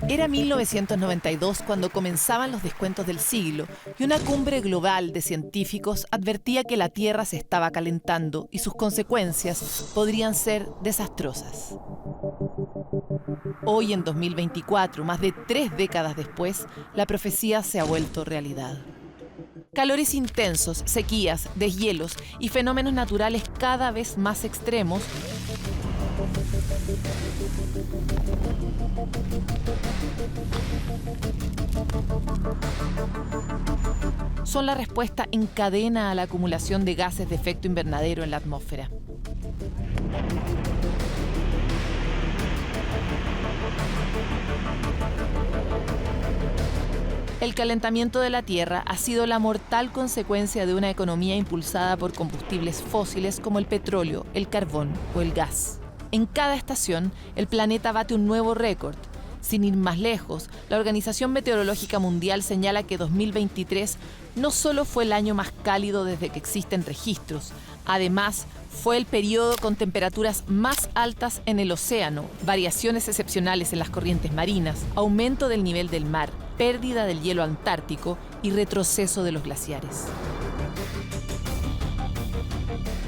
Era 1992 cuando comenzaban los descuentos del siglo y una cumbre global de científicos advertía que la Tierra se estaba calentando y sus consecuencias podrían ser desastrosas. Hoy, en 2024, más de 3 décadas después, la profecía se ha vuelto realidad. Calores intensos, sequías, deshielos y fenómenos naturales cada vez más extremos son la respuesta en cadena a la acumulación de gases de efecto invernadero en la atmósfera. El calentamiento de la Tierra ha sido la mortal consecuencia de una economía impulsada por combustibles fósiles como el petróleo, el carbón o el gas. En cada estación, el planeta bate un nuevo récord. Sin ir más lejos, la Organización Meteorológica Mundial señala que 2023 no solo fue el año más cálido desde que existen registros, además fue el periodo con temperaturas más altas en el océano, variaciones excepcionales en las corrientes marinas, aumento del nivel del mar, pérdida del hielo antártico y retroceso de los glaciares.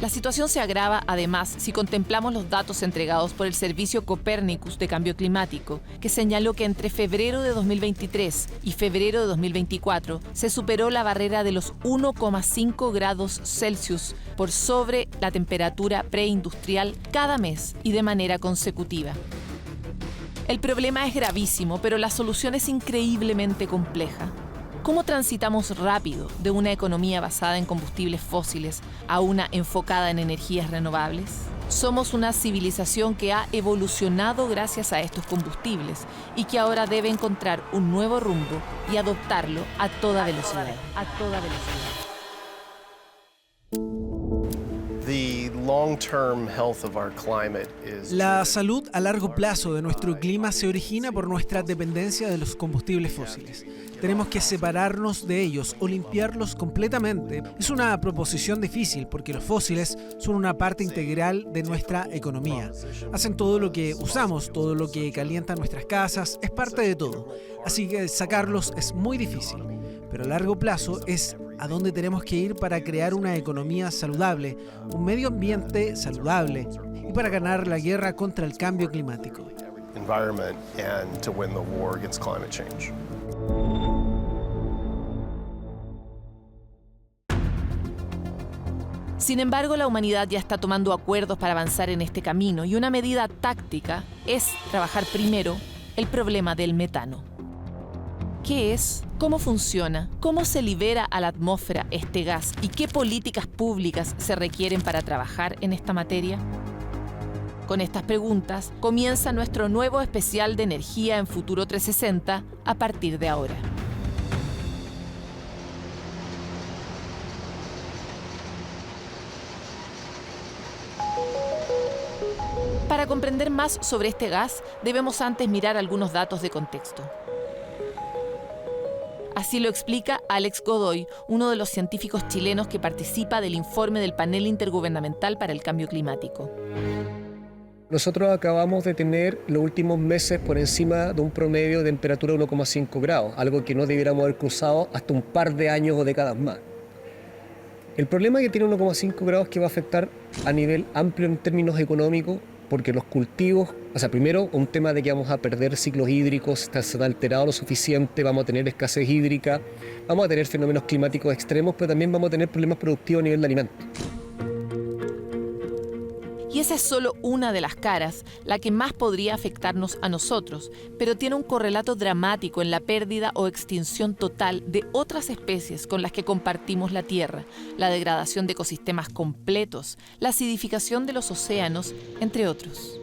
La situación se agrava, además, si contemplamos los datos entregados por el Servicio Copérnicus de Cambio Climático, que señaló que entre febrero de 2023 y febrero de 2024 se superó la barrera de los 1,5 grados Celsius por sobre la temperatura preindustrial cada mes y de manera consecutiva. El problema es gravísimo, pero la solución es increíblemente compleja. ¿Cómo transitamos rápido de una economía basada en combustibles fósiles a una enfocada en energías renovables? Somos una civilización que ha evolucionado gracias a estos combustibles y que ahora debe encontrar un nuevo rumbo y adoptarlo a toda velocidad. La salud a largo plazo de nuestro clima se origina por nuestra dependencia de los combustibles fósiles. Tenemos que separarnos de ellos o limpiarlos completamente. Es una proposición difícil porque los fósiles son una parte integral de nuestra economía. Hacen todo lo que usamos, todo lo que calienta nuestras casas, es parte de todo. Así que sacarlos es muy difícil. Pero a largo plazo es a dónde tenemos que ir para crear una economía saludable, un medio ambiente saludable y para ganar la guerra contra el cambio climático. Sin embargo, la humanidad ya está tomando acuerdos para avanzar en este camino y una medida táctica es trabajar primero el problema del metano. ¿Qué es? ¿Cómo funciona? ¿Cómo se libera a la atmósfera este gas? ¿Y qué políticas públicas se requieren para trabajar en esta materia? Con estas preguntas comienza nuestro nuevo especial de energía en Futuro 360 a partir de ahora. Para comprender más sobre este gas, debemos antes mirar algunos datos de contexto. Así lo explica Alex Godoy, uno de los científicos chilenos que participa del informe del Panel Intergubernamental para el Cambio Climático. Nosotros acabamos de tener los últimos meses por encima de un promedio de temperatura de 1,5 grados, algo que no debiéramos haber cruzado hasta un par de años o décadas más. El problema que tiene 1,5 grados es que va a afectar a nivel amplio en términos económicos, porque los cultivos, primero un tema de que vamos a perder ciclos hídricos, se ha alterado lo suficiente, vamos a tener escasez hídrica, vamos a tener fenómenos climáticos extremos, pero también vamos a tener problemas productivos a nivel de alimentos. Y esa es solo una de las caras, la que más podría afectarnos a nosotros, pero tiene un correlato dramático en la pérdida o extinción total de otras especies con las que compartimos la Tierra, la degradación de ecosistemas completos, la acidificación de los océanos, entre otros.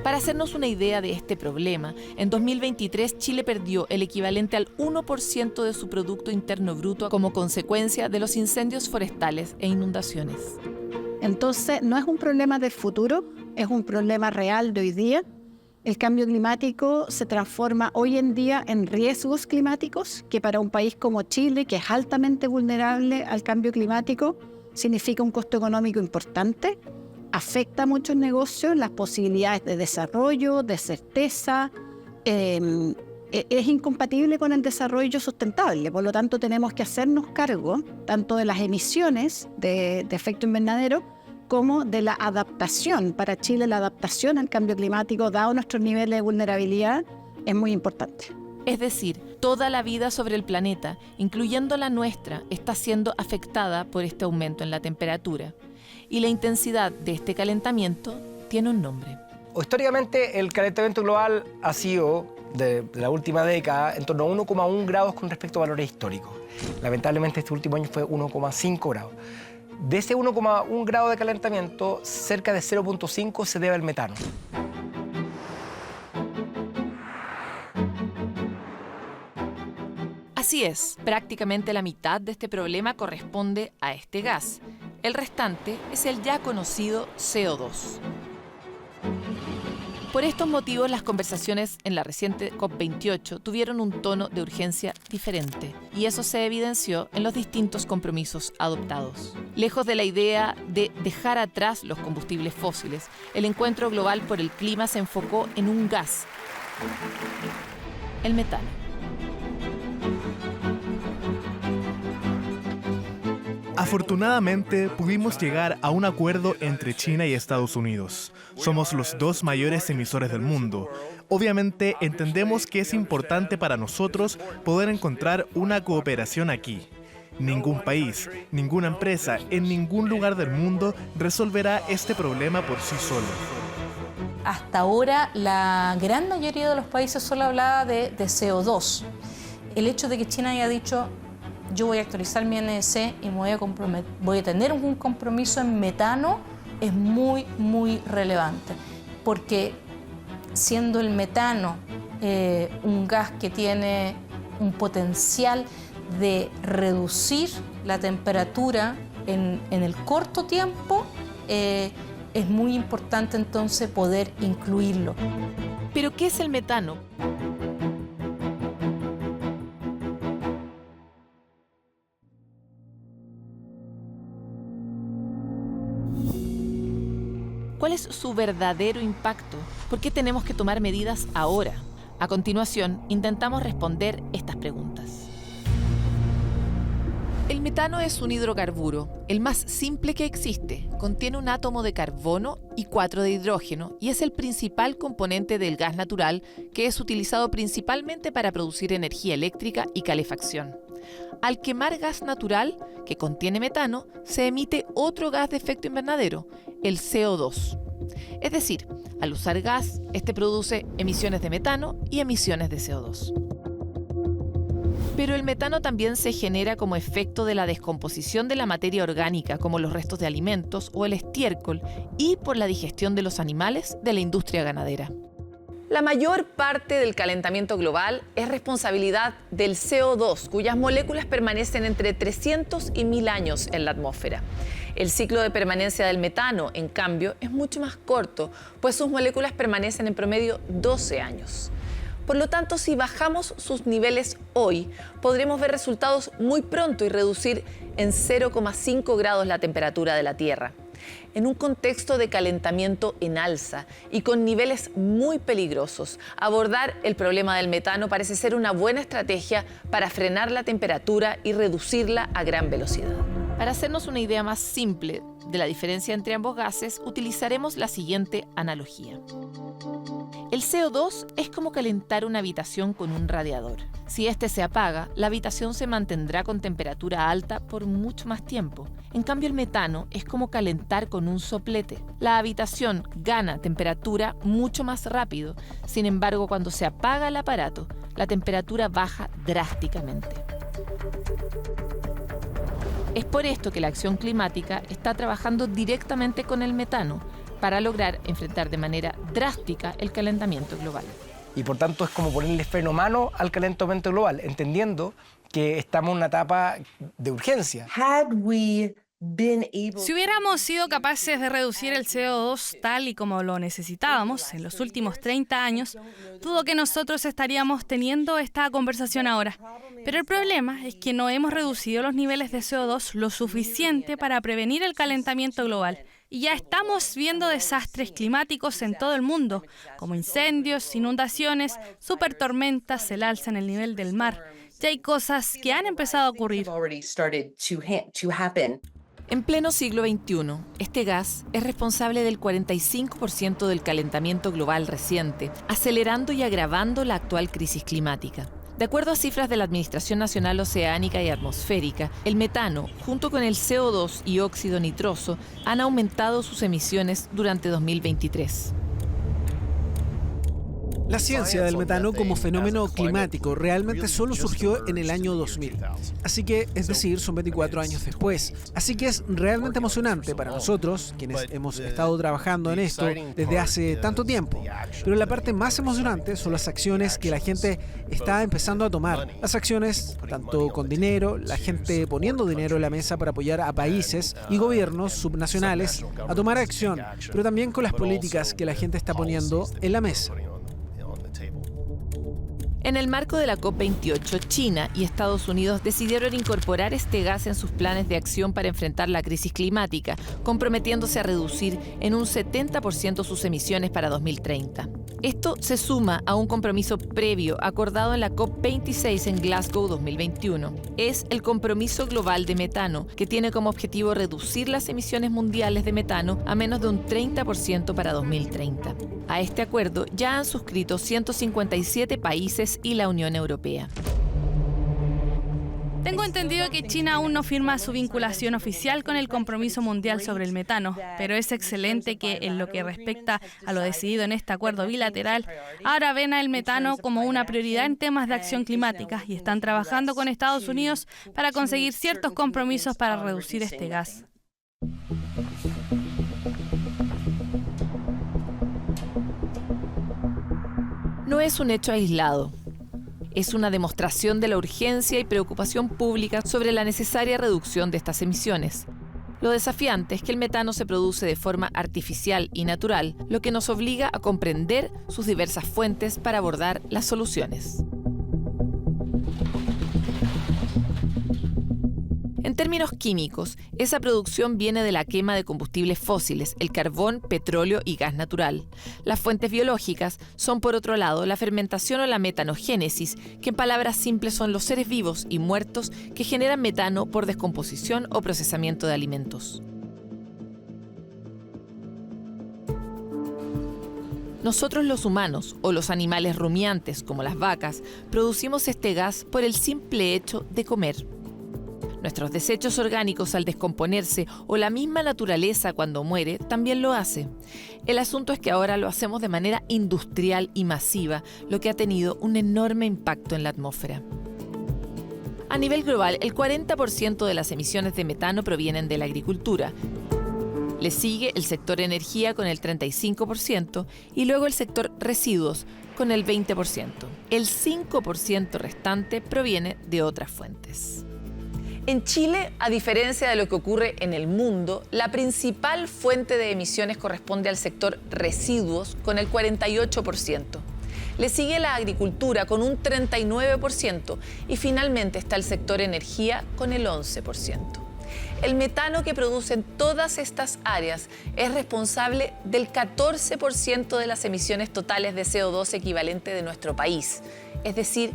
Para hacernos una idea de este problema, en 2023 Chile perdió el equivalente al 1% de su Producto Interno Bruto como consecuencia de los incendios forestales e inundaciones. Entonces, no es un problema del futuro, es un problema real de hoy día. El cambio climático se transforma hoy en día en riesgos climáticos, que para un país como Chile, que es altamente vulnerable al cambio climático, significa un costo económico importante. afecta a muchos negocios, las posibilidades de desarrollo, de certeza, es incompatible con el desarrollo sustentable. Por lo tanto, tenemos que hacernos cargo tanto de las emisiones de efecto invernadero como de la adaptación. Para Chile, la adaptación al cambio climático, dado nuestros niveles de vulnerabilidad, es muy importante. Es decir, toda la vida sobre el planeta, incluyendo la nuestra, está siendo afectada por este aumento en la temperatura. Y la intensidad de este calentamiento tiene un nombre. Históricamente, el calentamiento global ha sido, de la última década, en torno a 1,1 grados con respecto a valores históricos. Lamentablemente, este último año fue 1,5 grados. De ese 1,1 grado de calentamiento, cerca de 0,5 se debe al metano. Así es, prácticamente la mitad de este problema corresponde a este gas. El restante es el ya conocido CO2. Por estos motivos, las conversaciones en la reciente COP28 tuvieron un tono de urgencia diferente, y eso se evidenció en los distintos compromisos adoptados. Lejos de la idea de dejar atrás los combustibles fósiles, el encuentro global por el clima se enfocó en un gas, el metano. Afortunadamente, pudimos llegar a un acuerdo entre China y Estados Unidos. Somos los dos mayores emisores del mundo. Obviamente, entendemos que es importante para nosotros poder encontrar una cooperación aquí. Ningún país, ninguna empresa, en ningún lugar del mundo resolverá este problema por sí solo. Hasta ahora, la gran mayoría de los países solo hablaba de CO2. El hecho de que China haya dicho: yo voy a actualizar mi NDC y voy a tener un compromiso en metano, es muy, muy relevante. Porque siendo el metano un gas que tiene un potencial de reducir la temperatura en el corto tiempo, es muy importante entonces poder incluirlo. ¿Pero qué es el metano? ¿Cuál es su verdadero impacto? ¿Por qué tenemos que tomar medidas ahora? A continuación, intentamos responder estas preguntas. El metano es un hidrocarburo, el más simple que existe. Contiene un átomo de carbono y 4 de hidrógeno y es el principal componente del gas natural que es utilizado principalmente para producir energía eléctrica y calefacción. Al quemar gas natural, que contiene metano, se emite otro gas de efecto invernadero, el CO2. Es decir, al usar gas, este produce emisiones de metano y emisiones de CO2. Pero el metano también se genera como efecto de la descomposición de la materia orgánica, como los restos de alimentos o el estiércol, y por la digestión de los animales de la industria ganadera. La mayor parte del calentamiento global es responsabilidad del CO2, cuyas moléculas permanecen entre 300 y 1000 años en la atmósfera. El ciclo de permanencia del metano, en cambio, es mucho más corto, pues sus moléculas permanecen en promedio 12 años. Por lo tanto, si bajamos sus niveles hoy, podremos ver resultados muy pronto y reducir en 0,5 grados la temperatura de la Tierra. En un contexto de calentamiento en alza y con niveles muy peligrosos, abordar el problema del metano parece ser una buena estrategia para frenar la temperatura y reducirla a gran velocidad. Para hacernos una idea más simple de la diferencia entre ambos gases, utilizaremos la siguiente analogía. El CO2 es como calentar una habitación con un radiador. Si este se apaga, la habitación se mantendrá con temperatura alta por mucho más tiempo. En cambio, el metano es como calentar con un soplete. La habitación gana temperatura mucho más rápido. Sin embargo, cuando se apaga el aparato, la temperatura baja drásticamente. Es por esto que la acción climática está trabajando directamente con el metano para lograr enfrentar de manera drástica el calentamiento global. Y por tanto es como ponerle freno a mano al calentamiento global, entendiendo que estamos en una etapa de urgencia. Had we Si hubiéramos sido capaces de reducir el CO2 tal y como lo necesitábamos en los últimos 30 años, dudo que nosotros estaríamos teniendo esta conversación ahora. Pero el problema es que no hemos reducido los niveles de CO2 lo suficiente para prevenir el calentamiento global. Y ya estamos viendo desastres climáticos en todo el mundo, como incendios, inundaciones, supertormentas, el alza en el nivel del mar. Ya hay cosas que han empezado a ocurrir. En pleno siglo XXI, este gas es responsable del 45% del calentamiento global reciente, acelerando y agravando la actual crisis climática. De acuerdo a cifras de la Administración Nacional Oceánica y Atmosférica, el metano, junto con el CO2 y óxido nitroso, han aumentado sus emisiones durante 2023. La ciencia del metano como fenómeno climático realmente solo surgió en el año 2000. Así que, es decir, son 24 años después. Así que es realmente emocionante para nosotros, quienes hemos estado trabajando en esto desde hace tanto tiempo. Pero la parte más emocionante son las acciones que la gente está empezando a tomar. Las acciones, tanto con dinero, la gente poniendo dinero en la mesa para apoyar a países y gobiernos subnacionales a tomar acción, pero también con las políticas que la gente está poniendo en la mesa. En el marco de la COP28, China y Estados Unidos decidieron incorporar este gas en sus planes de acción para enfrentar la crisis climática, comprometiéndose a reducir en un 70% sus emisiones para 2030. Esto se suma a un compromiso previo acordado en la COP26 en Glasgow 2021. Es el Compromiso Global de Metano, que tiene como objetivo reducir las emisiones mundiales de metano a menos de un 30% para 2030. A este acuerdo ya han suscrito 157 países y la Unión Europea. Tengo entendido que China aún no firma su vinculación oficial con el Compromiso Mundial sobre el Metano, pero es excelente que, en lo que respecta a lo decidido en este acuerdo bilateral, ahora ven al metano como una prioridad en temas de acción climática y están trabajando con Estados Unidos para conseguir ciertos compromisos para reducir este gas. No es un hecho aislado. Es una demostración de la urgencia y preocupación pública sobre la necesaria reducción de estas emisiones. Lo desafiante es que el metano se produce de forma artificial y natural, lo que nos obliga a comprender sus diversas fuentes para abordar las soluciones. En términos químicos, esa producción viene de la quema de combustibles fósiles, el carbón, petróleo y gas natural. Las fuentes biológicas son, por otro lado, la fermentación o la metanogénesis, que en palabras simples son los seres vivos y muertos que generan metano por descomposición o procesamiento de alimentos. Nosotros los humanos o los animales rumiantes, como las vacas, producimos este gas por el simple hecho de comer. Nuestros desechos orgánicos al descomponerse o la misma naturaleza cuando muere también lo hace. El asunto es que ahora lo hacemos de manera industrial y masiva, lo que ha tenido un enorme impacto en la atmósfera. A nivel global, el 40% de las emisiones de metano provienen de la agricultura. Le sigue el sector energía con el 35% y luego el sector residuos con el 20%. El 5% restante proviene de otras fuentes. En Chile, a diferencia de lo que ocurre en el mundo, la principal fuente de emisiones corresponde al sector residuos con el 48%. Le sigue la agricultura con un 39% y finalmente está el sector energía con el 11%. El metano que producen todas estas áreas es responsable del 14% de las emisiones totales de CO2 equivalente de nuestro país, es decir,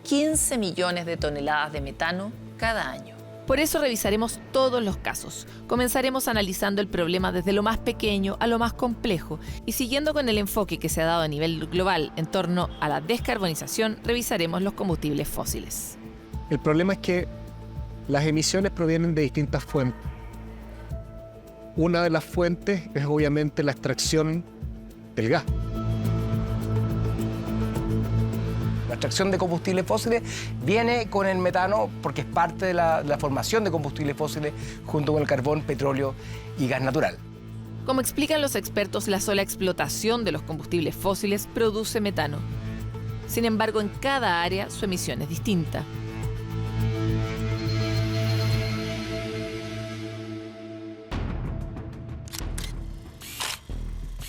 15 millones de toneladas de metano cada año. Por eso revisaremos todos los casos. Comenzaremos analizando el problema desde lo más pequeño a lo más complejo y siguiendo con el enfoque que se ha dado a nivel global en torno a la descarbonización, revisaremos los combustibles fósiles. El problema es que las emisiones provienen de distintas fuentes. Una de las fuentes es obviamente la extracción del gas. La extracción de combustibles fósiles viene con el metano porque es parte de la formación de combustibles fósiles junto con el carbón, petróleo y gas natural. Como explican los expertos, la sola explotación de los combustibles fósiles produce metano. Sin embargo, en cada área su emisión es distinta.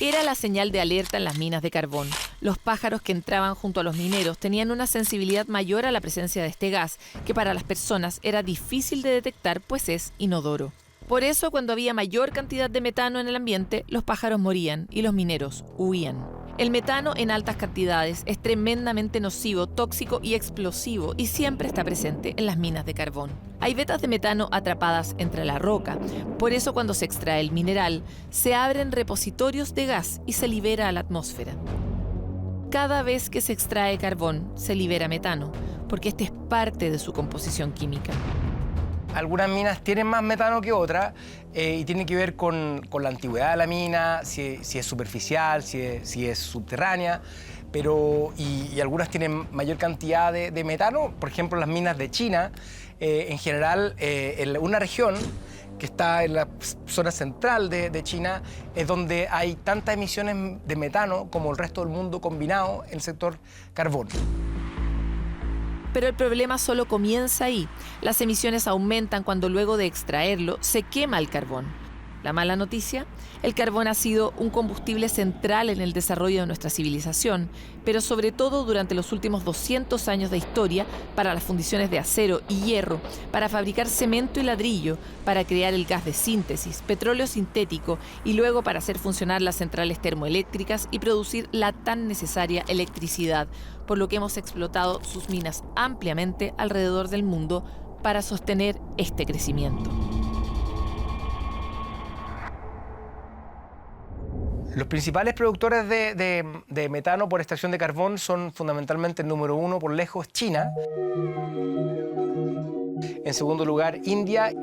Era la señal de alerta en las minas de carbón. Los pájaros que entraban junto a los mineros tenían una sensibilidad mayor a la presencia de este gas, que para las personas era difícil de detectar, pues es inodoro. Por eso, cuando había mayor cantidad de metano en el ambiente, los pájaros morían y los mineros huían. El metano en altas cantidades es tremendamente nocivo, tóxico y explosivo y siempre está presente en las minas de carbón. Hay vetas de metano atrapadas entre la roca. Por eso, cuando se extrae el mineral, se abren repositorios de gas y se libera a la atmósfera. Cada vez que se extrae carbón, se libera metano, porque este es parte de su composición química. Algunas minas tienen más metano que otras y tiene que ver con la antigüedad de la mina, si es superficial, si es subterránea, y algunas tienen mayor cantidad de metano. Por ejemplo, las minas de China, en general, en una región que está en la zona central de China, es donde hay tantas emisiones de metano como el resto del mundo combinado en el sector carbón. Pero el problema solo comienza ahí. Las emisiones aumentan cuando luego de extraerlo se quema el carbón. La mala noticia, el carbón ha sido un combustible central en el desarrollo de nuestra civilización, pero sobre todo durante los últimos 200 años de historia para las fundiciones de acero y hierro, para fabricar cemento y ladrillo, para crear el gas de síntesis, petróleo sintético y luego para hacer funcionar las centrales termoeléctricas y producir la tan necesaria electricidad, por lo que hemos explotado sus minas ampliamente alrededor del mundo para sostener este crecimiento. Los principales productores de metano por extracción de carbón son fundamentalmente el número uno por lejos, China. En segundo lugar, India.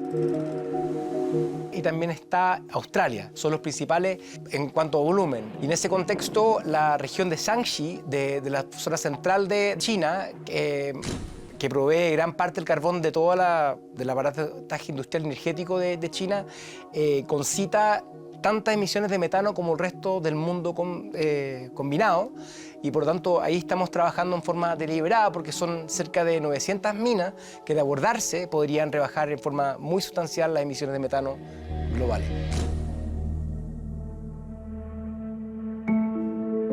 Y también está Australia. Son los principales en cuanto a volumen. Y en ese contexto, la región de Shaanxi, de la zona central de China, que provee gran parte del carbón de toda del aparataje industrial energético de China, concita tantas emisiones de metano como el resto del mundo combinado, y por lo tanto ahí estamos trabajando en forma deliberada porque son cerca de 900 minas que de abordarse podrían rebajar en forma muy sustancial las emisiones de metano globales.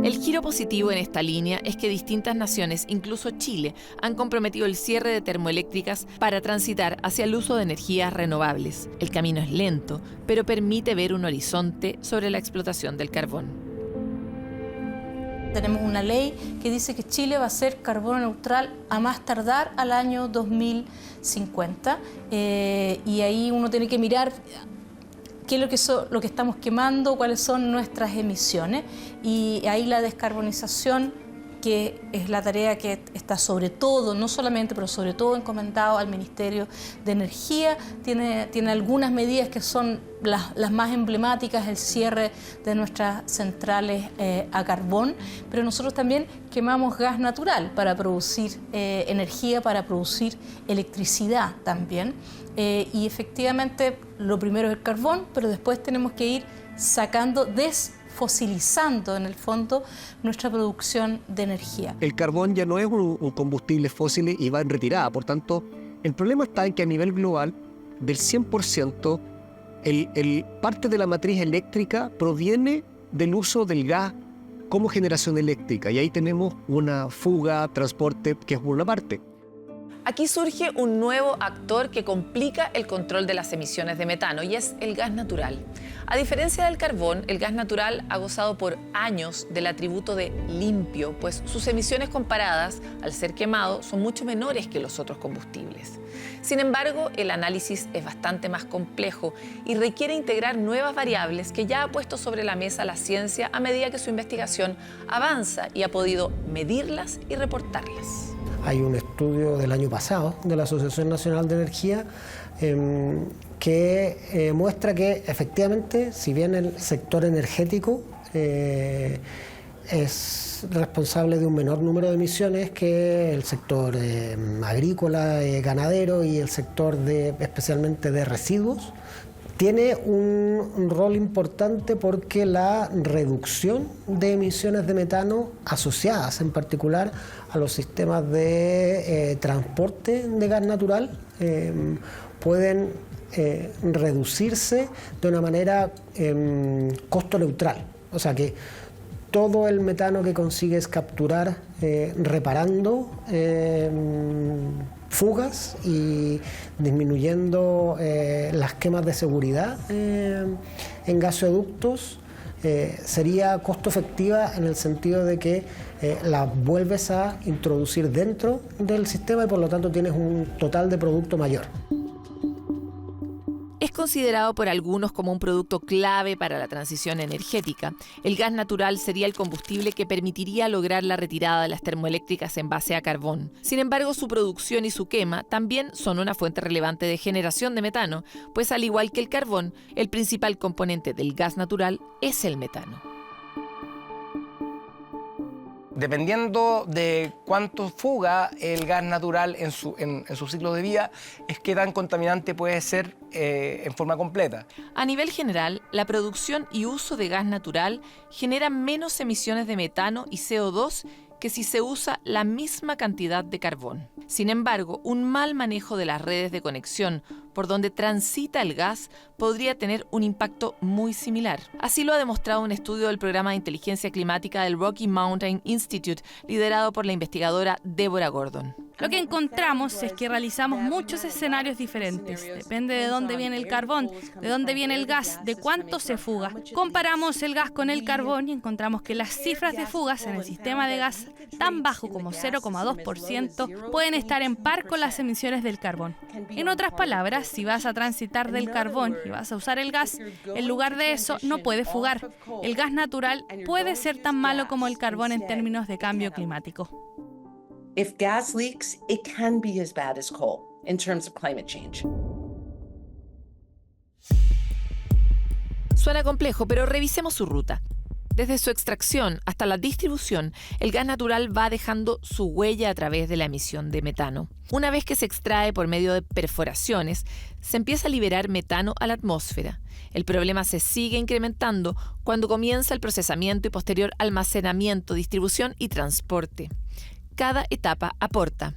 El giro positivo en esta línea es que distintas naciones, incluso Chile, han comprometido el cierre de termoeléctricas para transitar hacia el uso de energías renovables. El camino es lento, pero permite ver un horizonte sobre la explotación del carbón. Tenemos una ley que dice que Chile va a ser carbono neutral a más tardar al año 2050 y ahí uno tiene que mirar qué es lo que estamos quemando, cuáles son nuestras emisiones, y ahí la descarbonización, que es la tarea que está sobre todo, no solamente, pero sobre todo encomendado al Ministerio de Energía, tiene algunas medidas que son las más emblemáticas, el cierre de nuestras centrales a carbón, pero nosotros también quemamos gas natural para producir energía, para producir electricidad también. Y efectivamente lo primero es el carbón, pero después tenemos que ir desfosilizando en el fondo nuestra producción de energía. El carbón ya no es un combustible fósil y va en retirada, por tanto, el problema está en que a nivel global, del 100%, parte de la matriz eléctrica proviene del uso del gas como generación eléctrica, y ahí tenemos una fuga, transporte, que es por una parte. Aquí surge un nuevo actor que complica el control de las emisiones de metano y es el gas natural. A diferencia del carbón, el gas natural ha gozado por años del atributo de limpio, pues sus emisiones comparadas, al ser quemado, son mucho menores que los otros combustibles. Sin embargo, el análisis es bastante más complejo y requiere integrar nuevas variables que ya ha puesto sobre la mesa la ciencia a medida que su investigación avanza y ha podido medirlas y reportarlas. Hay un estudio del año pasado de la Asociación Nacional de Energía que muestra que efectivamente, si bien el sector energético es responsable de un menor número de emisiones que el sector agrícola, ganadero y el sector especialmente de residuos, tiene un rol importante porque la reducción de emisiones de metano asociadas en particular a los sistemas de transporte de gas natural pueden reducirse de una manera costo neutral. O sea que todo el metano que consigues capturar reparando fugas y disminuyendo las quemas de seguridad en gasoductos sería costo efectiva en el sentido de que la vuelves a introducir dentro del sistema y por lo tanto tienes un total de producto mayor. Es considerado por algunos como un producto clave para la transición energética. El gas natural sería el combustible que permitiría lograr la retirada de las termoeléctricas en base a carbón. Sin embargo, su producción y su quema también son una fuente relevante de generación de metano, pues al igual que el carbón, el principal componente del gas natural es el metano. Dependiendo de cuánto fuga el gas natural en su ciclo de vida, es qué tan contaminante puede ser en forma completa. A nivel general, la producción y uso de gas natural genera menos emisiones de metano y CO2 que si se usa la misma cantidad de carbón. Sin embargo, un mal manejo de las redes de conexión por donde transita el gas podría tener un impacto muy similar. Así lo ha demostrado un estudio del programa de inteligencia climática del Rocky Mountain Institute, liderado por la investigadora Deborah Gordon. Lo que encontramos es que realizamos muchos escenarios diferentes. Depende de dónde viene el carbón, de dónde viene el gas, de cuánto se fuga. Comparamos el gas con el carbón y encontramos que las cifras de fugas en el sistema de gas tan bajo como 0,2% pueden estar en par con las emisiones del carbón. En otras palabras, si vas a transitar del carbón y vas a usar el gas, en lugar de eso no puede fugar. El gas natural puede ser tan malo como el carbón en términos de cambio climático. If gas leaks, it can be as bad as coal in terms of climate change. Suena complejo, pero revisemos su ruta. Desde su extracción hasta la distribución, el gas natural va dejando su huella a través de la emisión de metano. Una vez que se extrae por medio de perforaciones, se empieza a liberar metano a la atmósfera. El problema se sigue incrementando cuando comienza el procesamiento y posterior almacenamiento, distribución y transporte. Cada etapa aporta.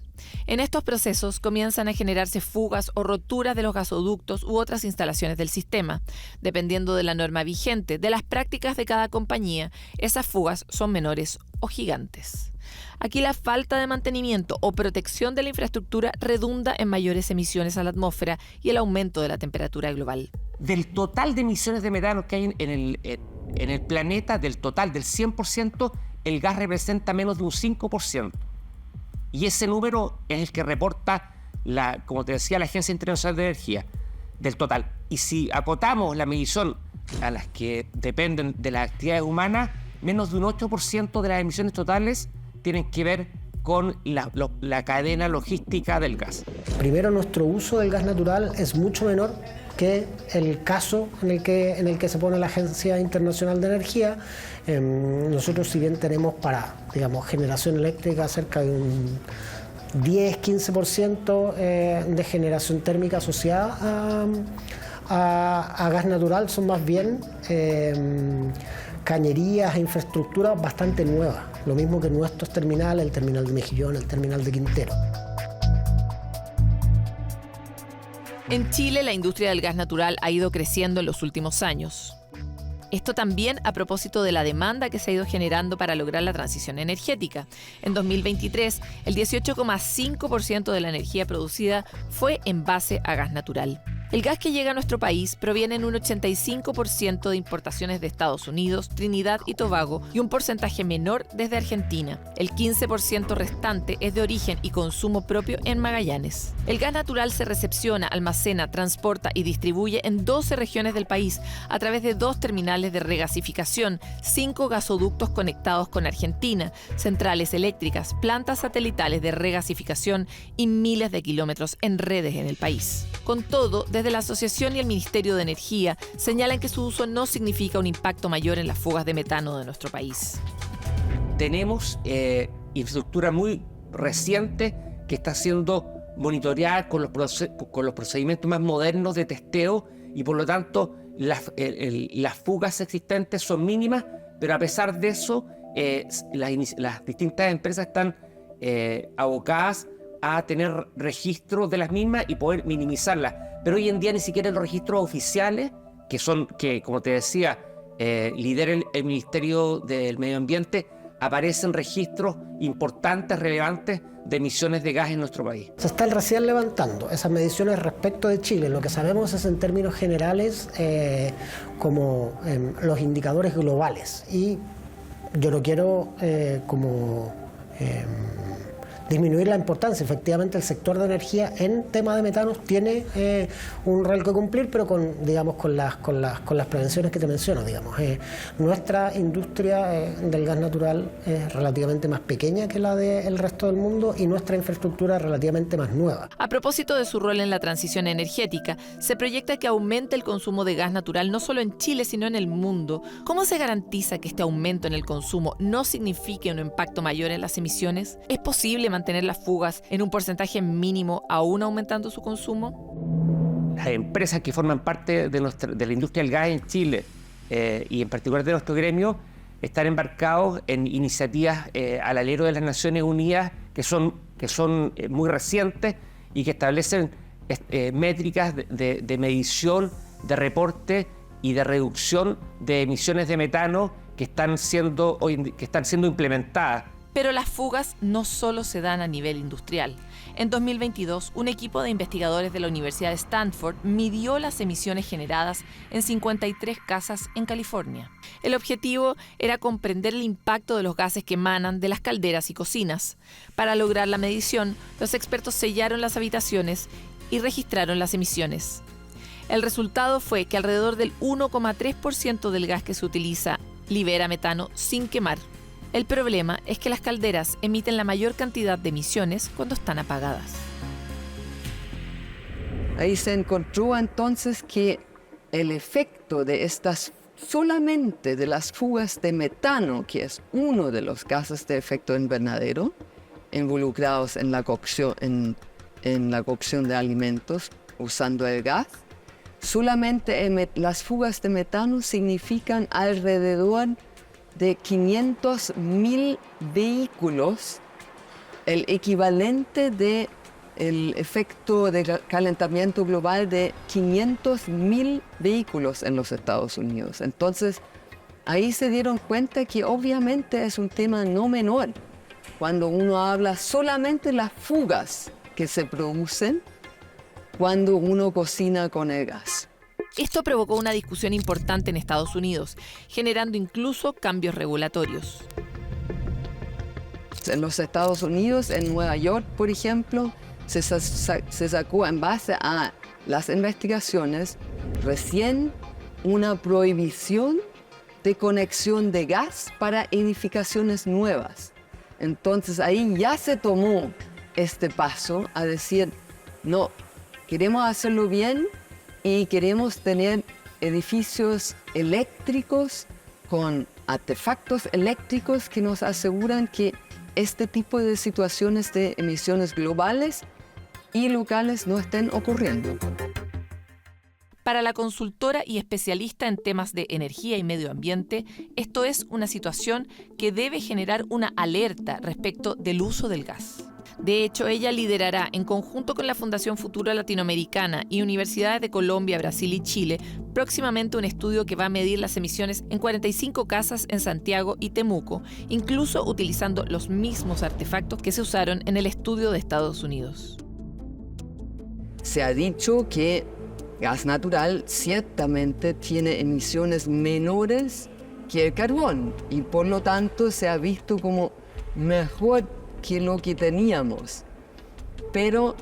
En estos procesos comienzan a generarse fugas o roturas de los gasoductos u otras instalaciones del sistema. Dependiendo de la norma vigente, de las prácticas de cada compañía, esas fugas son menores o gigantes. Aquí la falta de mantenimiento o protección de la infraestructura redunda en mayores emisiones a la atmósfera y el aumento de la temperatura global. Del total de emisiones de metano que hay en el planeta, del total del 100%, el gas representa menos de un 5%. Y ese número es el que reporta, como te decía, la Agencia Internacional de Energía, del total. Y si acotamos la medición a las que dependen de las actividades humanas, menos de un 8% de las emisiones totales tienen que ver con la cadena logística del gas. Primero, nuestro uso del gas natural es mucho menor que el caso en el que se pone la Agencia Internacional de Energía. Nosotros, si bien tenemos para, generación eléctrica cerca de un 10-15% de generación térmica asociada a gas natural, son más bien cañerías e infraestructuras bastante nuevas, lo mismo que nuestros terminales, el terminal de Mejillón, el terminal de Quintero. En Chile, la industria del gas natural ha ido creciendo en los últimos años. Esto también a propósito de la demanda que se ha ido generando para lograr la transición energética. En 2023, el 18,5% de la energía producida fue en base a gas natural. El gas que llega a nuestro país proviene en un 85% de importaciones de Estados Unidos, Trinidad y Tobago y un porcentaje menor desde Argentina. El 15% restante es de origen y consumo propio en Magallanes. El gas natural se recepciona, almacena, transporta y distribuye en 12 regiones del país a través de 2 terminales de regasificación, 5 gasoductos conectados con Argentina, centrales eléctricas, plantas satelitales de regasificación y miles de kilómetros en redes en el país. Con todo, desde la Asociación y el Ministerio de Energía señalan que su uso no significa un impacto mayor en las fugas de metano de nuestro país. Tenemos infraestructura muy reciente que está siendo monitoreada con los procedimientos más modernos de testeo y por lo tanto las fugas existentes son mínimas, pero a pesar de eso las distintas empresas están abocadas a tener registros de las mismas y poder minimizarlas. Pero hoy en día ni siquiera los registros oficiales, que como te decía, lidera el Ministerio del Medio Ambiente, aparecen registros importantes, relevantes de emisiones de gas en nuestro país. Se están recién levantando esas mediciones respecto de Chile. Lo que sabemos es en términos generales como los indicadores globales. Y yo no quiero disminuir la importancia. Efectivamente, el sector de energía en tema de metanos tiene un rol que cumplir, pero con las prevenciones que te menciono. Nuestra industria del gas natural es relativamente más pequeña que la del resto del mundo y nuestra infraestructura es relativamente más nueva. A propósito de su rol en la transición energética, se proyecta que aumente el consumo de gas natural no solo en Chile, sino en el mundo. ¿Cómo se garantiza que este aumento en el consumo no signifique un impacto mayor en las emisiones? ¿Es posible mantener las fugas en un porcentaje mínimo aún aumentando su consumo? Las empresas que forman parte de la industria del gas en Chile y en particular de nuestro gremio están embarcados en iniciativas al alero de las Naciones Unidas que son muy recientes y que establecen métricas de medición, de reporte y de reducción de emisiones de metano que están siendo implementadas. Pero las fugas no solo se dan a nivel industrial. En 2022, un equipo de investigadores de la Universidad de Stanford midió las emisiones generadas en 53 casas en California. El objetivo era comprender el impacto de los gases que emanan de las calderas y cocinas. Para lograr la medición, los expertos sellaron las habitaciones y registraron las emisiones. El resultado fue que alrededor del 1,3% del gas que se utiliza libera metano sin quemar. El problema es que las calderas emiten la mayor cantidad de emisiones cuando están apagadas. Ahí se encontró entonces que el efecto de estas, solamente de las fugas de metano, que es uno de los gases de efecto invernadero involucrados en la cocción, en la cocción de alimentos usando el gas, solamente las fugas de metano significan alrededor de 500.000 vehículos, el equivalente del efecto de calentamiento global de 500.000 vehículos en los Estados Unidos. Entonces, ahí se dieron cuenta que obviamente es un tema no menor cuando uno habla solamente de las fugas que se producen cuando uno cocina con el gas. Esto provocó una discusión importante en Estados Unidos, generando incluso cambios regulatorios. En los Estados Unidos, en Nueva York, por ejemplo, se sacó en base a las investigaciones recién una prohibición de conexión de gas para edificaciones nuevas. Entonces ahí ya se tomó este paso a decir, no, queremos hacerlo bien y queremos tener edificios eléctricos con artefactos eléctricos que nos aseguran que este tipo de situaciones de emisiones globales y locales no estén ocurriendo. Para la consultora y especialista en temas de energía y medio ambiente, esto es una situación que debe generar una alerta respecto del uso del gas. De hecho, ella liderará, en conjunto con la Fundación Futuro Latinoamericana y universidades de Colombia, Brasil y Chile, próximamente un estudio que va a medir las emisiones en 45 casas en Santiago y Temuco, incluso utilizando los mismos artefactos que se usaron en el estudio de Estados Unidos. Se ha dicho que gas natural ciertamente tiene emisiones menores que el carbón y por lo tanto se ha visto como mejor que lo que teníamos. Pero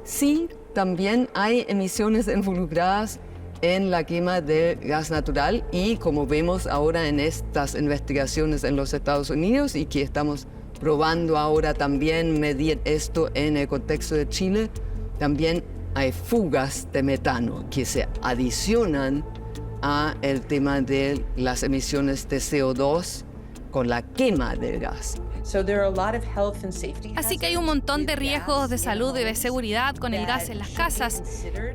sí, también hay emisiones involucradas en la quema de gas natural y como vemos ahora en estas investigaciones en los Estados Unidos y que estamos probando ahora también medir esto en el contexto de Chile, también hay fugas de metano que se adicionan a el tema de las emisiones de CO2 con la quema del gas. Así que hay un montón de riesgos de salud y de seguridad con el gas en las casas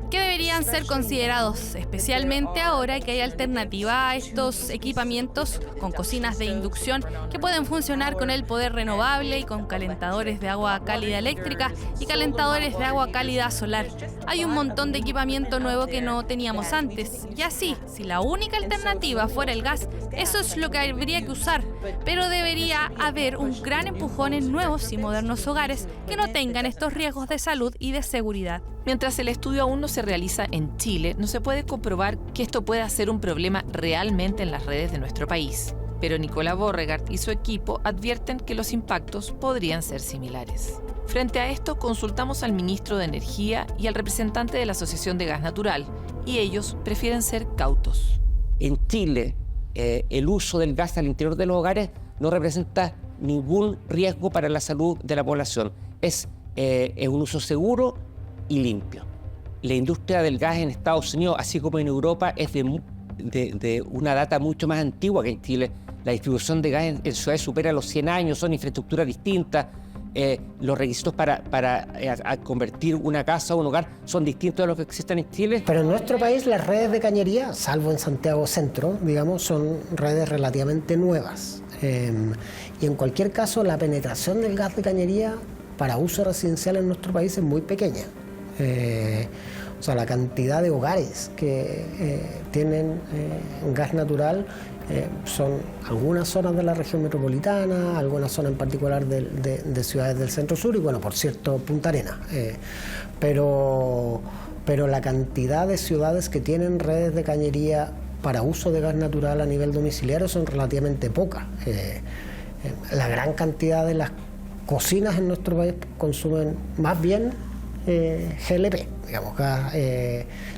que deberían ser considerados, especialmente ahora que hay alternativa a estos equipamientos con cocinas de inducción que pueden funcionar con el poder renovable y con calentadores de agua cálida eléctrica y calentadores de agua cálida solar. Hay un montón de equipamiento nuevo que no teníamos antes. Y así, si la única alternativa fuera el gas, eso es lo que habría que usar, pero debería haber un gran empujón en nuevos y modernos hogares que no tengan estos riesgos de salud y de seguridad. Mientras el estudio aún no se realiza en Chile, no se puede comprobar que esto pueda ser un problema realmente en las redes de nuestro país. Pero Nicola Borregaard y su equipo advierten que los impactos podrían ser similares. Frente a esto, consultamos al ministro de Energía y al representante de la Asociación de Gas Natural, y ellos prefieren ser cautos. En Chile, el uso del gas al interior de los hogares no representa ningún riesgo para la salud de la población. Es un uso seguro y limpio. La industria del gas en Estados Unidos, así como en Europa, es de una data mucho más antigua que en Chile. La distribución de gas en ciudades supera los 100 años, son infraestructuras distintas. Los requisitos para convertir una casa o un hogar son distintos a los que existen en Chile. Pero en nuestro país las redes de cañería, salvo en Santiago Centro, digamos, son redes relativamente nuevas. Y en cualquier caso, la penetración del gas de cañería para uso residencial en nuestro país es muy pequeña. O sea, la cantidad de hogares que tienen gas natural son algunas zonas de la región metropolitana, algunas zonas en particular de ciudades del centro sur y, bueno, por cierto, Punta Arenas. Pero la cantidad de ciudades que tienen redes de cañería para uso de gas natural a nivel domiciliario son relativamente pocas. La gran cantidad de las cocinas en nuestro país consumen más bien GLP, digamos, gas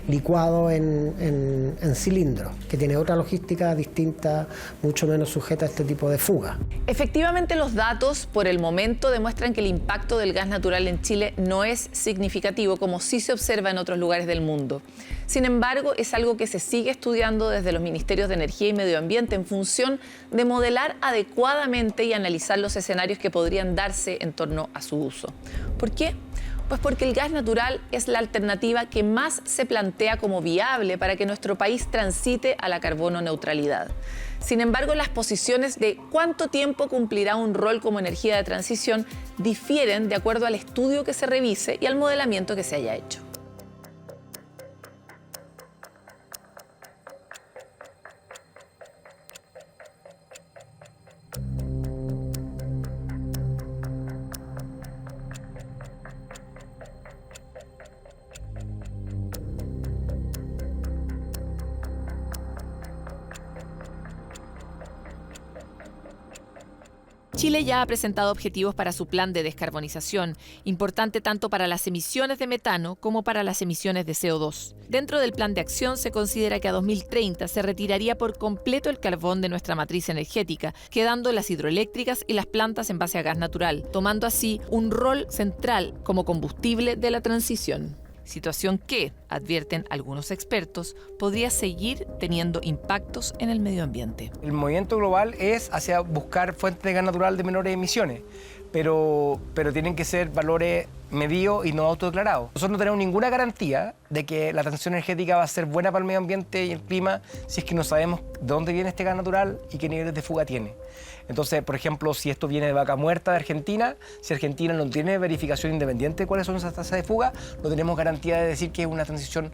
licuado en cilindro, que tiene otra logística distinta, mucho menos sujeta a este tipo de fuga. Efectivamente, los datos por el momento demuestran que el impacto del gas natural en Chile no es significativo, como sí se observa en otros lugares del mundo. Sin embargo, es algo que se sigue estudiando desde los Ministerios de Energía y Medio Ambiente en función de modelar adecuadamente y analizar los escenarios que podrían darse en torno a su uso. ¿Por qué? Pues porque el gas natural es la alternativa que más se plantea como viable para que nuestro país transite a la carbono neutralidad. Sin embargo, las posiciones de cuánto tiempo cumplirá un rol como energía de transición difieren de acuerdo al estudio que se revise y al modelamiento que se haya hecho. Chile ya ha presentado objetivos para su plan de descarbonización, importante tanto para las emisiones de metano como para las emisiones de CO2. Dentro del plan de acción se considera que a 2030 se retiraría por completo el carbón de nuestra matriz energética, quedando las hidroeléctricas y las plantas en base a gas natural, tomando así un rol central como combustible de la transición. Situación que, advierten algunos expertos, podría seguir teniendo impactos en el medio ambiente. El movimiento global es hacia buscar fuentes de gas natural de menores emisiones, pero tienen que ser valores medidos y no autodeclarados. Nosotros no tenemos ninguna garantía de que la transición energética va a ser buena para el medio ambiente y el clima si es que no sabemos de dónde viene este gas natural y qué niveles de fuga tiene. Entonces, por ejemplo, si esto viene de Vaca Muerta de Argentina, si Argentina no tiene verificación independiente de cuáles son esas tasas de fuga, no tenemos garantía de decir que es una transición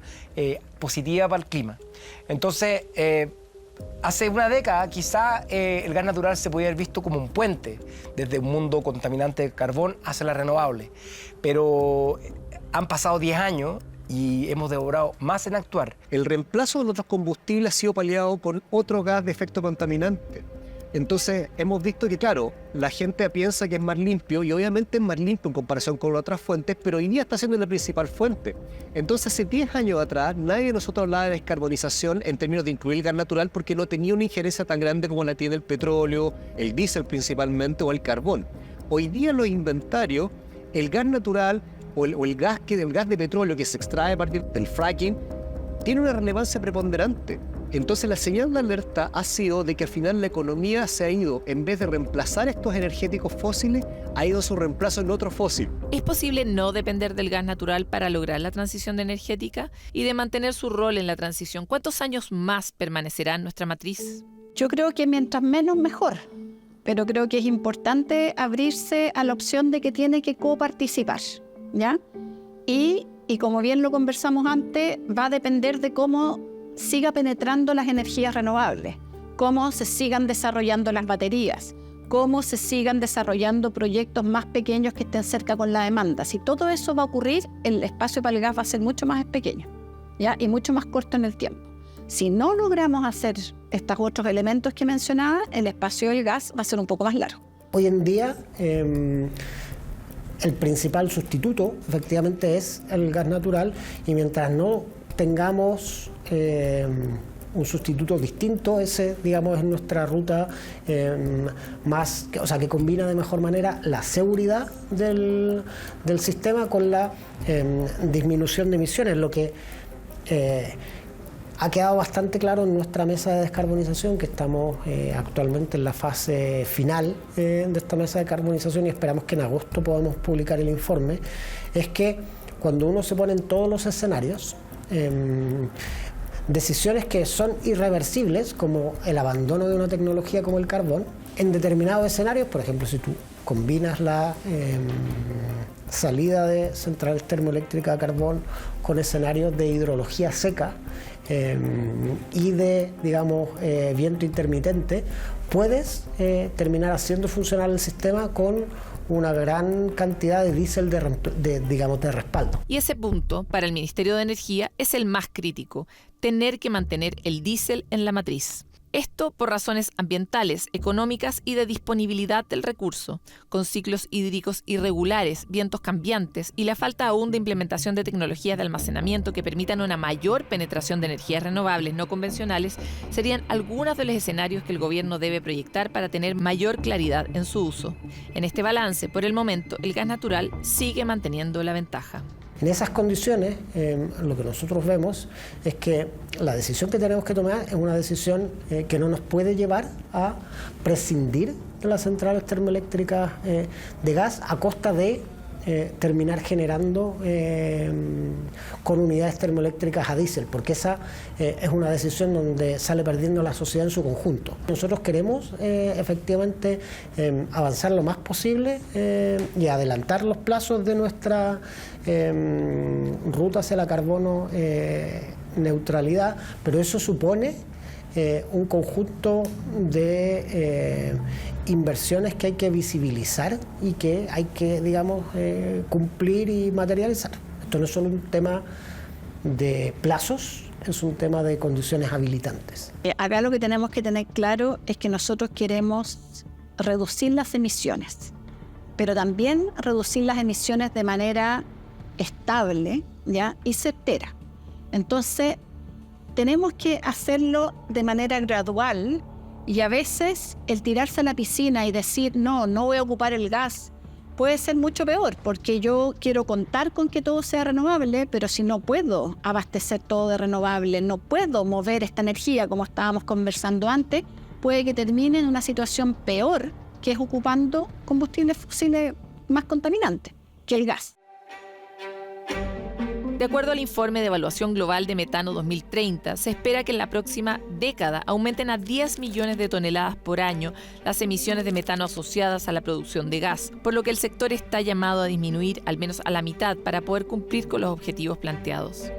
positiva para el clima. Entonces, hace una década quizá el gas natural se podía haber visto como un puente desde un mundo contaminante de carbón hacia la renovable. Pero han pasado 10 años y hemos demorado más en actuar. El reemplazo de otros combustibles ha sido paliado por otro gas de efecto contaminante. Entonces hemos visto que, claro, la gente piensa que es más limpio y obviamente es más limpio en comparación con otras fuentes, pero hoy día está siendo la principal fuente. Entonces hace 10 años atrás nadie de nosotros hablaba de descarbonización en términos de incluir el gas natural porque no tenía una injerencia tan grande como la tiene el petróleo, el diésel principalmente o el carbón. Hoy día en los inventarios, el gas natural o el gas de petróleo que se extrae a partir del fracking tiene una relevancia preponderante. Entonces la señal de alerta ha sido de que al final la economía se ha ido, en vez de reemplazar estos energéticos fósiles, ha ido a su reemplazo en otro fósil. ¿Es posible no depender del gas natural para lograr la transición energética y de mantener su rol en la transición? ¿Cuántos años más permanecerá en nuestra matriz? Yo creo que mientras menos mejor, pero creo que es importante abrirse a la opción de que tiene que coparticipar, ¿ya? Y como bien lo conversamos antes, va a depender de cómo siga penetrando las energías renovables, cómo se sigan desarrollando las baterías, cómo se sigan desarrollando proyectos más pequeños que estén cerca con la demanda. Si todo eso va a ocurrir, el espacio para el gas va a ser mucho más pequeño, ¿ya? Y mucho más corto en el tiempo. Si no logramos hacer estos otros elementos que mencionaba, el espacio del gas va a ser un poco más largo. Hoy en día, el principal sustituto efectivamente es el gas natural, y mientras no tengamos un sustituto distinto, ese, digamos, es nuestra ruta que combina de mejor manera la seguridad del sistema con la disminución de emisiones, lo que ha quedado bastante claro en nuestra mesa de descarbonización, que estamos actualmente en la fase final de esta mesa de descarbonización, y esperamos que en agosto podamos publicar el informe. Es que cuando uno se pone en todos los escenarios, decisiones que son irreversibles, como el abandono de una tecnología como el carbón, en determinados escenarios, por ejemplo, si tú combinas la salida de centrales termoeléctricas a carbón con escenarios de hidrología seca y de, digamos, viento intermitente, puedes terminar haciendo funcionar el sistema con una gran cantidad de diésel de respaldo. Y ese punto, para el Ministerio de Energía, es el más crítico: tener que mantener el diésel en la matriz. Esto por razones ambientales, económicas y de disponibilidad del recurso, con ciclos hídricos irregulares, vientos cambiantes y la falta aún de implementación de tecnologías de almacenamiento que permitan una mayor penetración de energías renovables no convencionales, serían algunos de los escenarios que el gobierno debe proyectar para tener mayor claridad en su uso. En este balance, por el momento, el gas natural sigue manteniendo la ventaja. En esas condiciones, lo que nosotros vemos es que la decisión que tenemos que tomar es una decisión que no nos puede llevar a prescindir de las centrales termoeléctricas de gas a costa de terminar generando con unidades termoeléctricas a diésel, porque esa es una decisión donde sale perdiendo la sociedad en su conjunto. Nosotros queremos efectivamente avanzar lo más posible y adelantar los plazos de nuestra ruta hacia la carbono neutralidad, pero eso supone un conjunto de inversiones que hay que visibilizar y que hay que, digamos, cumplir y materializar. Esto no es solo un tema de plazos, es un tema de condiciones habilitantes. Acá lo que tenemos que tener claro es que nosotros queremos reducir las emisiones, pero también reducir las emisiones de manera estable, ¿ya? Y certera. Entonces, tenemos que hacerlo de manera gradual, y a veces el tirarse a la piscina y decir no voy a ocupar el gas puede ser mucho peor, porque yo quiero contar con que todo sea renovable, pero si no puedo abastecer todo de renovable, no puedo mover esta energía como estábamos conversando antes, puede que termine en una situación peor, que es ocupando combustibles fósiles más contaminantes que el gas. De acuerdo al informe de evaluación global de metano 2030, se espera que en la próxima década aumenten a 10 millones de toneladas por año las emisiones de metano asociadas a la producción de gas, por lo que el sector está llamado a disminuir al menos a la mitad para poder cumplir con los objetivos planteados.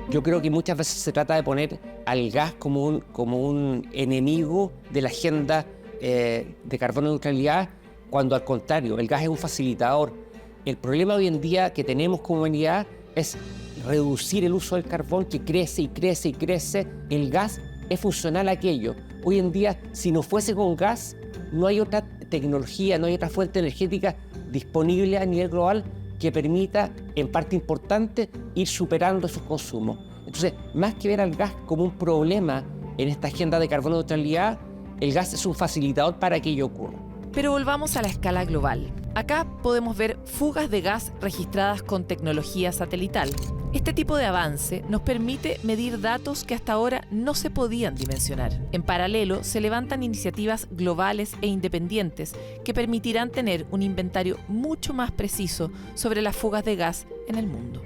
Yo creo que muchas veces se trata de poner al gas como un enemigo de la agenda de carbono neutralidad, cuando al contrario, el gas es un facilitador. El problema hoy en día que tenemos como humanidad es reducir el uso del carbón, que crece y crece y crece. El gas es funcional a aquello. Hoy en día, si no fuese con gas, no hay otra tecnología, no hay otra fuente energética disponible a nivel global que permita, en parte importante, ir superando esos consumos. Entonces, más que ver al gas como un problema en esta agenda de carbono neutralidad, el gas es un facilitador para que ello ocurra. Pero volvamos a la escala global. Acá podemos ver fugas de gas registradas con tecnología satelital. Este tipo de avance nos permite medir datos que hasta ahora no se podían dimensionar. En paralelo, se levantan iniciativas globales e independientes que permitirán tener un inventario mucho más preciso sobre las fugas de gas en el mundo.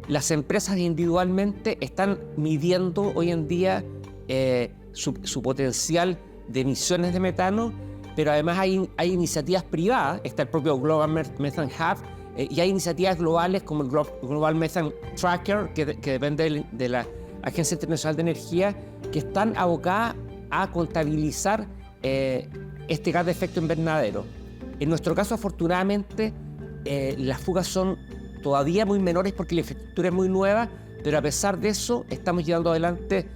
Las empresas individualmente están midiendo hoy en día su potencial de emisiones de metano, pero además hay iniciativas privadas, está el propio Global Methane Hub, y hay iniciativas globales como el Global Methane Tracker, que depende de la Agencia Internacional de Energía, que están abocadas a contabilizar este gas de efecto invernadero. En nuestro caso, afortunadamente, las fugas son todavía muy menores porque la infraestructura es muy nueva, pero a pesar de eso estamos llevando adelante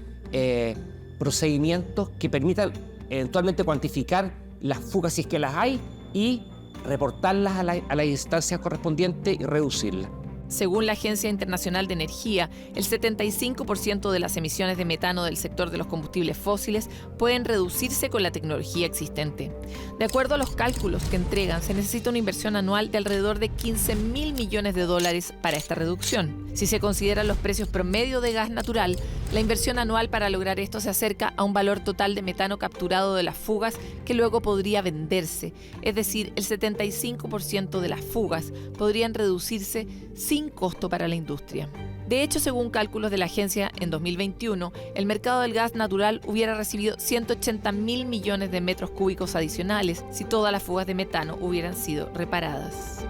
procedimientos que permitan eventualmente cuantificar las fugas si es que las hay y reportarlas a las instancias correspondientes y reducirlas. Según la Agencia Internacional de Energía, el 75% de las emisiones de metano del sector de los combustibles fósiles pueden reducirse con la tecnología existente. De acuerdo a los cálculos que entregan, se necesita una inversión anual de alrededor de $15.000 millones para esta reducción. Si se consideran los precios promedio de gas natural, la inversión anual para lograr esto se acerca a un valor total de metano capturado de las fugas que luego podría venderse. Es decir, el 75% de las fugas podrían reducirse sin costo para la industria. De hecho, según cálculos de la agencia, en 2021, el mercado del gas natural hubiera recibido 180.000 millones de metros cúbicos adicionales si todas las fugas de metano hubieran sido reparadas.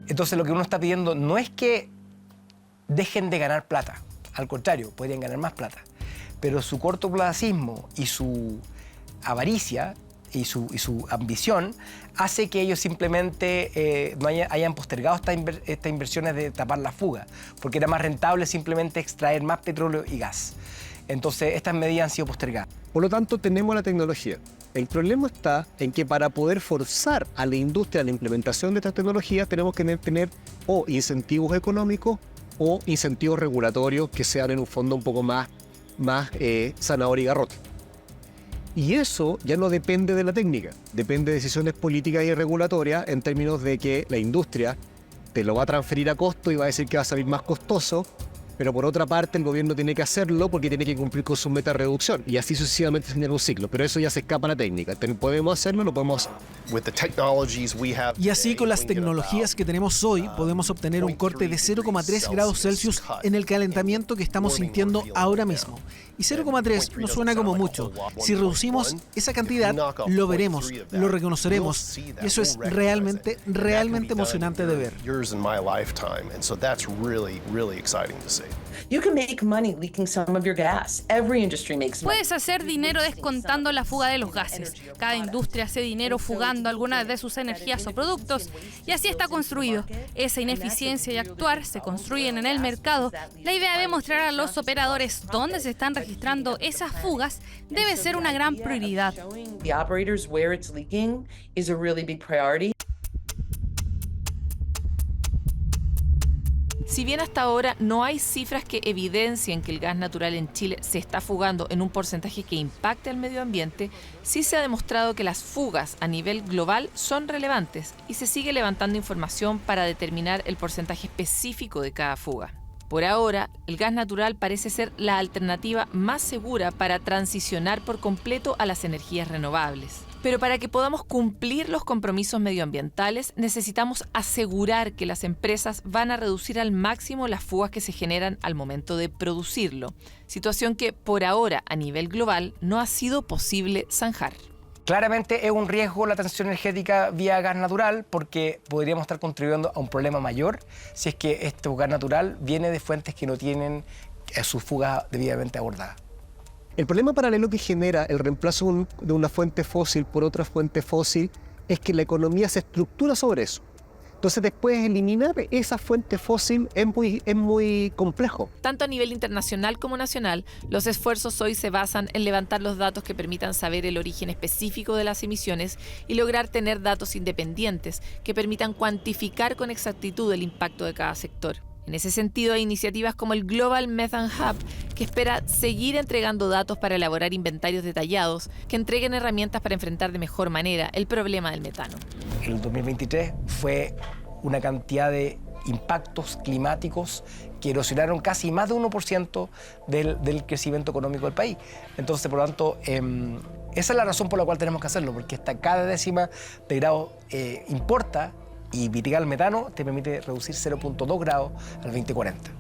Entonces lo que uno está pidiendo no es que dejen de ganar plata, al contrario, podrían ganar más plata, pero su cortoplacismo y su avaricia y su ambición hace que ellos simplemente no hayan postergado estas inversiones de tapar la fuga, porque era más rentable simplemente extraer más petróleo y gas. Entonces estas medidas han sido postergadas. Por lo tanto, tenemos la tecnología. El problema está en que para poder forzar a la industria a la implementación de estas tecnologías tenemos que tener o incentivos económicos o incentivos regulatorios que sean en un fondo un poco más zanahoria y garrote. Y eso ya no depende de la técnica, depende de decisiones políticas y regulatorias en términos de que la industria te lo va a transferir a costo y va a decir que va a salir más costoso, pero por otra parte el gobierno tiene que hacerlo porque tiene que cumplir con su meta de reducción y así sucesivamente se genera un ciclo, pero eso ya se escapa a la técnica. ¿Podemos hacerlo? Lo podemos hacer. Y así con las tecnologías que tenemos hoy podemos obtener un corte de 0,3 grados Celsius en el calentamiento que estamos sintiendo ahora mismo. Y 0,3 no suena como mucho. Si reducimos esa cantidad, lo veremos, lo reconoceremos. Y eso es realmente emocionante de ver. Puedes hacer dinero descontando la fuga de los gases. Cada industria hace dinero fugando algunas de sus energías o productos, y así está construido. Esa ineficiencia y actuar se construyen en el mercado. La idea de mostrar a los operadores dónde se están registrando esas fugas debe ser una gran prioridad. Si bien hasta ahora no hay cifras que evidencien que el gas natural en Chile se está fugando en un porcentaje que impacte al medio ambiente, sí se ha demostrado que las fugas a nivel global son relevantes y se sigue levantando información para determinar el porcentaje específico de cada fuga. Por ahora, el gas natural parece ser la alternativa más segura para transicionar por completo a las energías renovables. Pero para que podamos cumplir los compromisos medioambientales, necesitamos asegurar que las empresas van a reducir al máximo las fugas que se generan al momento de producirlo, situación que por ahora a nivel global no ha sido posible zanjar. Claramente es un riesgo la transición energética vía gas natural porque podríamos estar contribuyendo a un problema mayor si es que este gas natural viene de fuentes que no tienen sus fugas debidamente abordadas. El problema paralelo que genera el reemplazo de una fuente fósil por otra fuente fósil es que la economía se estructura sobre eso. Entonces después eliminar esa fuente fósil es muy complejo. Tanto a nivel internacional como nacional, los esfuerzos hoy se basan en levantar los datos que permitan saber el origen específico de las emisiones y lograr tener datos independientes que permitan cuantificar con exactitud el impacto de cada sector. En ese sentido, hay iniciativas como el Global Methane Hub, que espera seguir entregando datos para elaborar inventarios detallados que entreguen herramientas para enfrentar de mejor manera el problema del metano. El 2023 fue una cantidad de impactos climáticos que erosionaron casi más de 1% del crecimiento económico del país. Entonces, por lo tanto, esa es la razón por la cual tenemos que hacerlo, porque cada décima de grado importa, y mitigar el metano te permite reducir 0.2 grados al 2040.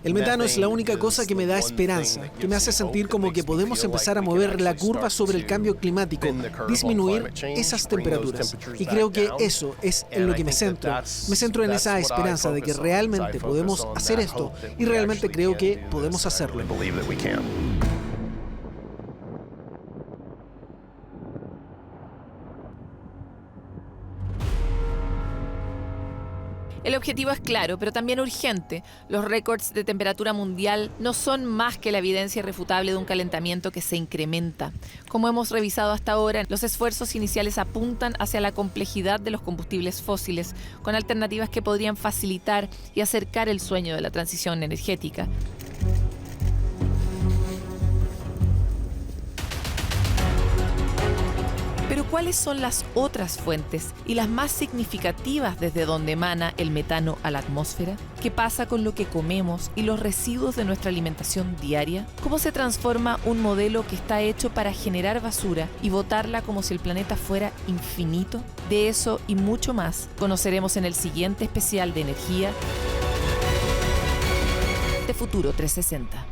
El metano es la única cosa que me da esperanza, que me hace sentir como que podemos empezar a mover la curva sobre el cambio climático, disminuir esas temperaturas. Y creo que eso es en lo que me centro. Me centro en esa esperanza de que realmente podemos hacer esto y realmente creo que podemos hacerlo. El objetivo es claro, pero también urgente. Los récords de temperatura mundial no son más que la evidencia irrefutable de un calentamiento que se incrementa. Como hemos revisado hasta ahora, los esfuerzos iniciales apuntan hacia la complejidad de los combustibles fósiles, con alternativas que podrían facilitar y acercar el sueño de la transición energética. Pero ¿cuáles son las otras fuentes y las más significativas desde donde emana el metano a la atmósfera? ¿Qué pasa con lo que comemos y los residuos de nuestra alimentación diaria? ¿Cómo se transforma un modelo que está hecho para generar basura y botarla como si el planeta fuera infinito? De eso y mucho más conoceremos en el siguiente especial de energía de Futuro 360.